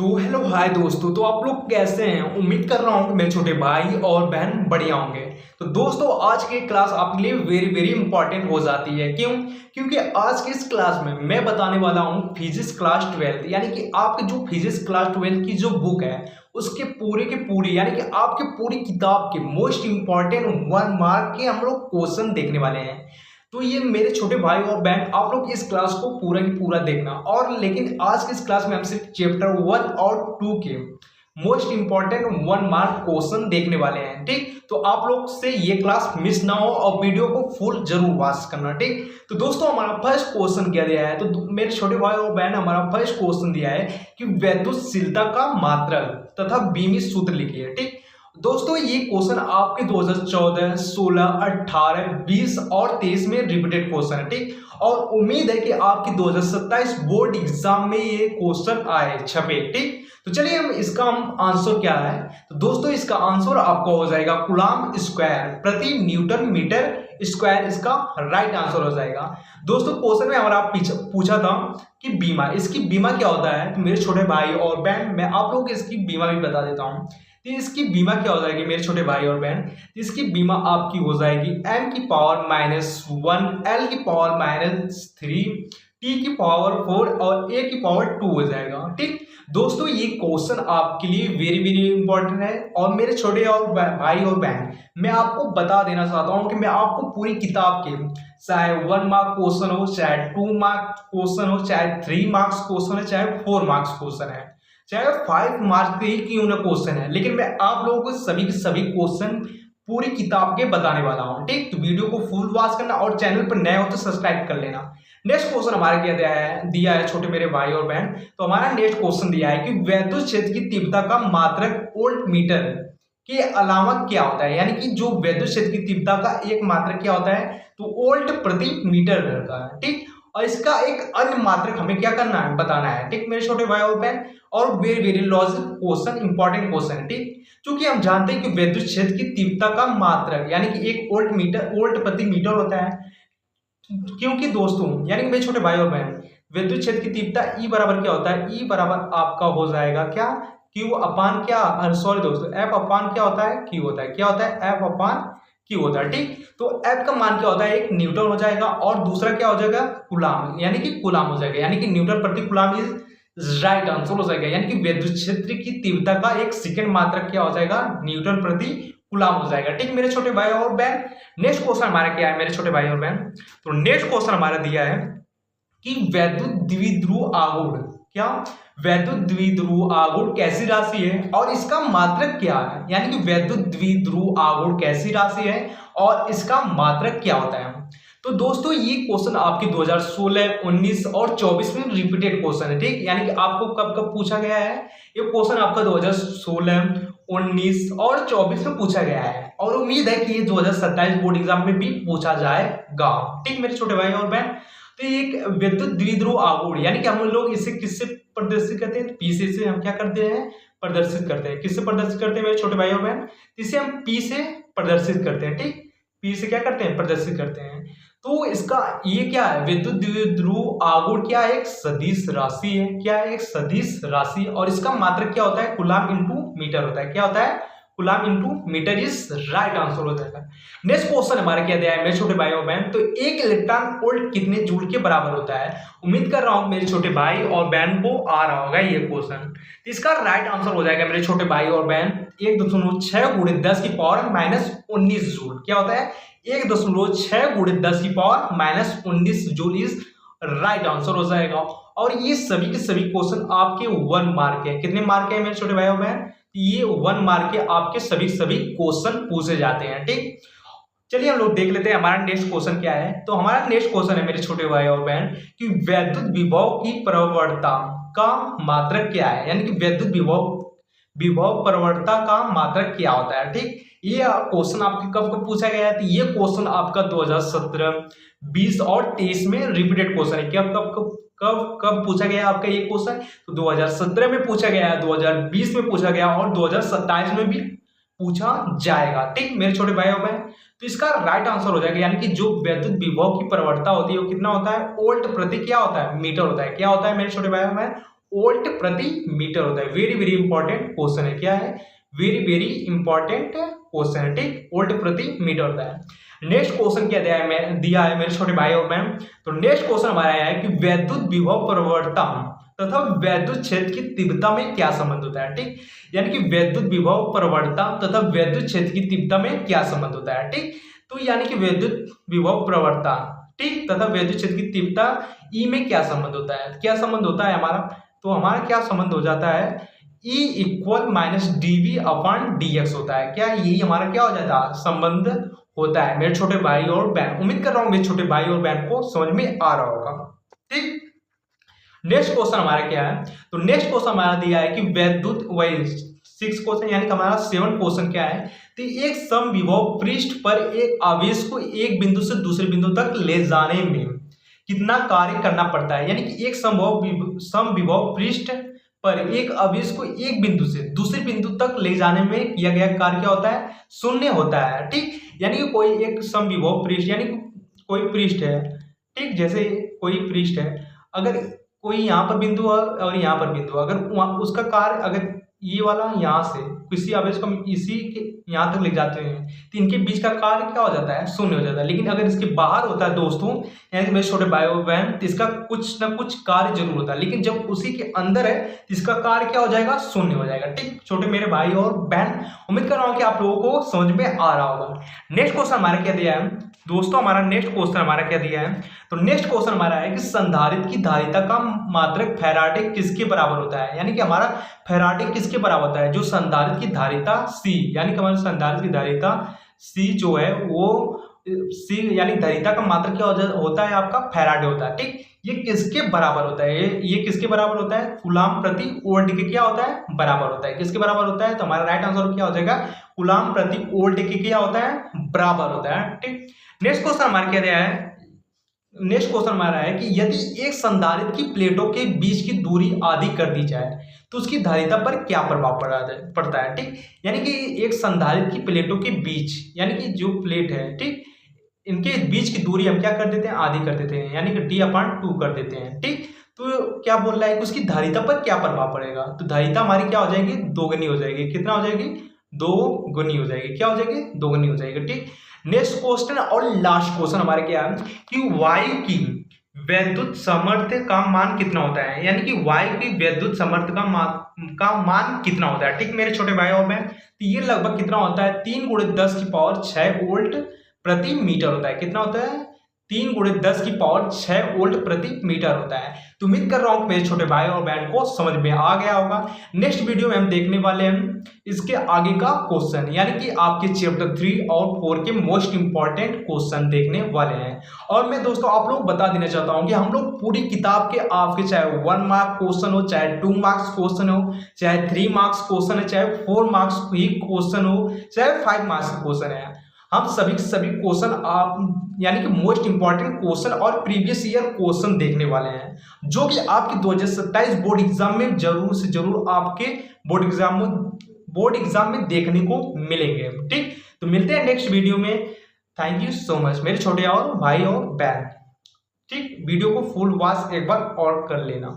तो hello hi दोस्तों। तो आप लोग कैसे हैं? उम्मीद कर रहा हूँ कि मेरे छोटे भाई और बहन बढ़िया होंगे। तो दोस्तों आज की क्लास आपके लिए वेरी वेरी इंपॉर्टेंट हो जाती है। क्यों? क्योंकि आज की इस क्लास में मैं बताने वाला हूँ फिजिक्स क्लास 12, यानी कि आपकी जो फिजिक्स क्लास 12 की जो बुक है उसके पूरे के पूरी, यानी कि आपके पूरी किताब के मोस्ट इंपॉर्टेंट 1 मार्क के हम लोग क्वेश्चन देखने वाले हैं। तो ये मेरे छोटे भाई और बहन, आप लोग इस क्लास को पूरा की पूरा देखना। और लेकिन आज की इस क्लास में हम सिर्फ चैप्टर 1 और 2 के मोस्ट इंपॉर्टेंट 1 मार्क क्वेश्चन देखने वाले हैं। ठीक, तो आप लोग से ये क्लास मिस ना हो और वीडियो को फुल जरूर वॉच करना। ठीक, तो दोस्तों हमारा फर्स्ट क्वेश्चन क्या दिया है? तो मेरे छोटे भाई और बहन, हमारा फर्स्ट क्वेश्चन दिया है कि वैद्युतशीलता का मात्रक तथा बीमित सूत्र लिखिए। ठीक दोस्तों, ये क्वेश्चन आपके 2014, 16, 18, 20 और 23 में रिपीटेड क्वेश्चन है। ठीक, और उम्मीद है कि आपकी 2027 बोर्ड एग्जाम में ये क्वेश्चन आए छपे। ठीक, तो चलिए हम आंसर क्या है। तो दोस्तों इसका आंसर आपका हो जाएगा कूलम्ब स्क्वायर प्रति न्यूटन मीटर स्क्वायर, इसका राइट आंसर हो जाएगा। दोस्तों क्वेश्चन में हमारा पूछा था कि बीमा, इसकी बीमा क्या होता है? तो मेरे छोटे भाई और बहन, मैं आप लोगों को इसकी बीमा भी बता देता हूँ। तो इसकी बीमा क्या हो जाएगी मेरे छोटे भाई और बहन? इसकी बीमा आपकी हो जाएगी m की पावर -1, l की पावर -3, t की पावर 4 और a की पावर 2 हो जाएगा। ठीक दोस्तों, ये क्वेश्चन आपके लिए वेरी वेरी इंपॉर्टेंट है। और मेरे छोटे और भाई और बहन, मैं आपको बता देना चाहता हूँ कि मैं आपको पूरी किताब के, चाहे 1 मार्क क्वेश्चन हो, चाहे 2 मार्क क्वेश्चन हो, चाहे 3 मार्क्स क्वेश्चन है, चाहे 4 मार्क्स क्वेश्चन है, चाहे 5 मार्क्स के ही क्यों ना क्वेश्चन है, लेकिन मैं आप लोगों को सभी के सभी क्वेश्चन पूरी किताब के बताने वाला हूं। ठीक, तो वीडियो को फुल वॉच करना और चैनल पर नए हो तो सब्सक्राइब कर लेना। नेक्स्ट क्वेश्चन हमारे क्या दिया है छोटे मेरे भाई और बहन? तो हमारा नेक्स्ट क्वेश्चन दिया है कि वैद्युत क्षेत्र की तीव्रता का मात्रक वोल्ट मीटर के अलावा क्या होता है? यानी कि जो वैद्युत क्षेत्र की तीव्रता का एक मात्रक क्या होता है? तो वोल्ट प्रति मीटर रहता है। ठीक, और इसका एक अन्य मात्रक हमें क्या करना है, बताना है। ठीक मेरे छोटे भाई और बहन, और very very logic question, important question है। ठीक, क्योंकि हम जानते हैं कि विद्युत क्षेत्र की तीव्रता का मात्रक यानी कि एक वोल्ट प्रति मीटर होता है। क्योंकि दोस्तों, यानी कि मेरे छोटे भाई और बहन, विद्युत क्षेत्र की तीव्रता ई बराबर क्या होता है? ई बराबर आपका हो जाएगा क्या? क्यू अपान क्या, सॉरी दोस्तों, एफ अपान क्या होता है? क्यू होता है। क्या होता है? एफ अपान क्यू होता है। ठीक, तो एफ का मान क्या होता है? एक न्यूटन हो जाएगा और दूसरा क्या हो जाएगा? कूलम्ब, यानी कि कूलम्ब हो जाएगा, यानी कि न्यूटन प्रति कूलम्ब इज राइट आंसर हो जाएगा। यानी कि विद्युत क्षेत्र की तीव्रता का एक सेकंड मात्रक क्या हो जाएगा? न्यूटन प्रति कूलम्ब हो जाएगा। ठीक मेरे छोटे भाई और बहन, नेक्स्ट क्वेश्चन हमारा क्या है मेरे छोटे भाई और बहन? तो नेक्स्ट क्वेश्चन हमारा दिया है कि वैद्युत द्विध्रुव आघूर्ण, क्या वैद्युत द्विध्रुव आघूर्ण कैसी राशि है और इसका मात्रक क्या है? यानी कि वैद्युत द्विध्रुव आघूर्ण कैसी राशि है और इसका मात्रक क्या होता है? तो दोस्तों ये क्वेश्चन आपके 2016, 19 और 24 में रिपीटेड क्वेश्चन है। ठीक, यानी कि आपको कब कब पूछा गया है? ये क्वेश्चन आपका 2016, 19 और 24 में पूछा गया है और उम्मीद है कि ये 2027 बोर्ड एग्जाम में भी पूछा जाएगा। ठीक मेरे छोटे भाई और बहन, तो एक विद्युत द्विध्रुव आघूर्ण, यानी कि हम लोग इसे किससे प्रदर्शित करते हैं? पी से हम क्या करते हैं? प्रदर्शित करते हैं। किससे प्रदर्शित करते हैं मेरे छोटे भाई और बहन? इसे हम पी से प्रदर्शित करते हैं। ठीक, पी से क्या करते हैं? प्रदर्शित करते हैं। तो इसका ये क्या है? विद्युत द्विध्रुव आघूर्ण क्या है? एक सदिश राशि है। क्या है? एक सदिश राशि। और इसका मात्रक क्या होता है? कूलम्ब इंटू मीटर होता है। क्या होता है? Coulomb into metre is right answer हो जाएगा। नेक्स्ट क्वेश्चन हमारे क्या दिया है मेरे छोटे भाई और बहन? तो एक इलेक्ट्रॉन वोल्ट कितने जूल के बराबर होता है? उम्मीद कर रहा हूं मेरे छोटे भाई और बहन को आ रहा होगा ये क्वेश्चन। तो इसका राइट आंसर हो जाएगा मेरे छोटे भाई और बहन 1.6 × 10 की पावर -19 जूल। क्या होता है? 1.6 × 10 की power -19 joule is right answer हो जाएगा। और ये सभी के सभी क्वेश्चन आपके 1 मार्क है। कितने मार्क है मेरे छोटे भाई और बहन? ये 1 मार्क के आपके सभी सभी क्वेश्चन पूछे जाते हैं। ठीक, चलिए हम लोग देख लेते हैं हमारा नेक्स्ट क्वेश्चन क्या है। तो हमारा नेक्स्ट क्वेश्चन है मेरे छोटे भाई और बहन कि वैद्युत विभव की प्रवणता का मात्रक क्या है? यानी कि वैद्युत विभव प्रवणता का मात्रक क्या होता है? ठीक, ये क्वेश्चन आपके कब कब पूछा गया है? तो ये क्वेश्चन आपका 2017, 20 और 23 में रिपीटेड क्वेश्चन है। क्या कब कब कब कब पूछा गया आपका ये क्वेश्चन? तो 2017 में पूछा गया, 2020 में पूछा गया और 2027 में भी पूछा जाएगा। ठीक मेरे छोटे भाई और बहन, तो इसका राइट आंसर हो जाएगा, यानी कि जो वैद्युत विभव की प्रवणता होती है वो कितना होता है? वोल्ट प्रति क्या होता है? मीटर होता है। क्या होता है मेरे छोटे भाई और बहन? वोल्ट प्रति मीटर होता है। वेरी वेरी इंपॉर्टेंट क्वेश्चन है। क्या है? वेरी वेरी इंपॉर्टेंट क्वेश्चन है, ठीक। वोल्ट प्रति मीटर होता है। नेक्स्ट क्वेश्चन क्या दिया है मेरे छोटे भाई और बहन? तो नेक्स्ट क्वेश्चन हमारा है कि वैद्युत विभव परिवर्तन तथा वैद्युत क्षेत्र की तीव्रता में क्या संबंध होता है, ठीक। यानी कि वैद्युत विभव परिवर्तन तथा वैद्युत क्षेत्र की तीव्रता में क्या संबंध होता है, ठीक। तो यानी कि वैद्युत विभव परिवर्तन, ठीक, तथा वैद्युत क्षेत्र की तीव्रता ई में क्या संबंध होता है? क्या संबंध होता है हमारा? तो हमारा क्या संबंध हो जाता है? E equal minus dV upon dx होता है। क्या यही हमारा क्या हो जाता है? संबंध होता है मेरे छोटे भाई और बहन। उम्मीद कर रहा हूँ मेरे छोटे भाई और बहन को समझ में आ रहा होगा, ठीक। नेक्स्ट क्वेश्चन हमारा क्या है? तो नेक्स्ट क्वेश्चन हमारा दिया है कि वैद्युत वही 6 क्वेश्चन, यानी कि हमारा 7 क्वेश्चन क्या है? तो एक समविभव पृष्ठ पर एक आवेश को एक बिंदु से दूसरे बिंदु तक ले जाने में कितना कार्य करना पड़ता है? यानी कि एक समविभव पृष्ठ पर एक आवेश को एक बिंदु से दूसरे बिंदु तक ले जाने में किया गया कार्य क्या होता है? शून्य होता है, ठीक। यानी कि कोई एक समविभव पृष्ठ, यानी कोई पृष्ठ है, ठीक, जैसे कोई पृष्ठ है, अगर कोई यहाँ पर बिंदु और यहाँ पर बिंदु, अगर उसका कार्य, अगर ये वाला यहाँ से किसी आवेश को हम इसी के यहाँ तक ले जाते हैं तो इनके बीच का कार्य क्या हो जाता है? शून्य हो जाता है। लेकिन अगर इसके बाहर होता है दोस्तों, यानी कि मेरे छोटे भाई और बहन, तो इसका कुछ ना कुछ कार्य जरूर होता है। लेकिन जब उसी के अंदर है तो इसका कार्य क्या हो जाएगा? शून्य हो जाएगा, ठीक। छोटे मेरे भाई और बहन, उम्मीद कर रहा हूँ कि आप लोगों को समझ में आ रहा होगा। नेक्स्ट क्वेश्चन हमारा क्या दिया है दोस्तों? हमारा नेक्स्ट क्वेश्चन हमारा क्या दिया है? तो नेक्स्ट क्वेश्चन हमारा है कि संधारित्र की धारिता का मात्रक फैराडे किसके बराबर होता है? यानी कि हमारा फैराडे किसके बराबर होता है? जो संधारित्र की धारिता C, यानी कि हमारे संधारित्र की धारिता C जो है वो C, यानी धारिता का मात्रक क्या होता है? आपका फैराडे होता है, ठीक। ये किसके बराबर होता है? ये किसके बराबर होता है? कूलाम प्रति वोल्ट के क्या होता है? बराबर होता है। किसके बराबर होता है? तो हमारा राइट आंसर क्या हो जाएगा? कूलाम प्रति वोल्ट के क्या होता है? बराबर होता है, ठीक। नेक्स्ट क्वेश्चन हमारा क्या दिया है? नेक्स्ट क्वेश्चन हमारा है कि यदि एक संधारित्र की प्लेटों के बीच की दूरी आधी कर दी जाए तो उसकी धारिता पर क्या प्रभाव पड़ता है, ठीक। यानी कि एक संधारित्र की प्लेटों के बीच, यानी कि जो प्लेट है, ठीक, इनके बीच की दूरी हम क्या कर देते हैं? आधी कर देते हैं, यानी कि d/2 कर देते हैं, ठीक। तो क्या बोल रहा है कि उसकी धारिता पर क्या प्रभाव पड़ेगा? तो धारिता हमारी क्या हो जाएगी? दोगुनी हो जाएगी। कितना हो जाएगी? दोगुनी हो जाएगी। क्या हो जाएगी? दोगुनी हो जाएगी, ठीक। नेक्स्ट क्वेश्चन और लास्ट क्वेश्चन हमारे क्या है कि वायु की वैद्युत सामर्थ्य का मान कितना होता है? यानी कि वायु की वैद्युत सामर्थ्य का मान कितना होता है, ठीक मेरे छोटे भाई और बहन? तो ये लगभग कितना होता है? 3 × 10⁶ वोल्ट प्रति मीटर होता है। कितना होता है? 3 × 10⁶ वोल्ट प्रति मीटर होता है। तो उम्मीद कर रहा हूँ मेरे छोटे भाई और बहन को समझ में आ गया होगा। नेक्स्ट वीडियो में हम देखने वाले हैं इसके आगे का क्वेश्चन, यानी कि आपके चैप्टर 3 और 4 के मोस्ट इंपॉर्टेंट क्वेश्चन देखने वाले हैं। और मैं दोस्तों आप लोग बता देना चाहता हूँ कि हम लोग पूरी किताब के आपके चाहे 1 मार्क क्वेश्चन हो, चाहे 2 मार्क्स क्वेश्चन हो, चाहे 3 मार्क्स क्वेश्चन है, चाहे 4 मार्क्स ही क्वेश्चन हो, चाहे 5 मार्क्स का क्वेश्चन है, हम सभी के सभी क्वेश्चन आप यानी कि मोस्ट इंपॉर्टेंट क्वेश्चन और प्रीवियस ईयर क्वेश्चन देखने वाले हैं, जो कि आपके 2027 बोर्ड एग्जाम में जरूर से जरूर आपके बोर्ड एग्जाम में देखने को मिलेंगे, ठीक। तो मिलते हैं नेक्स्ट वीडियो में। थैंक यू सो मच मेरे छोटे और भाई और बहन, ठीक। वीडियो को फुल वॉच एक बार और कर लेना।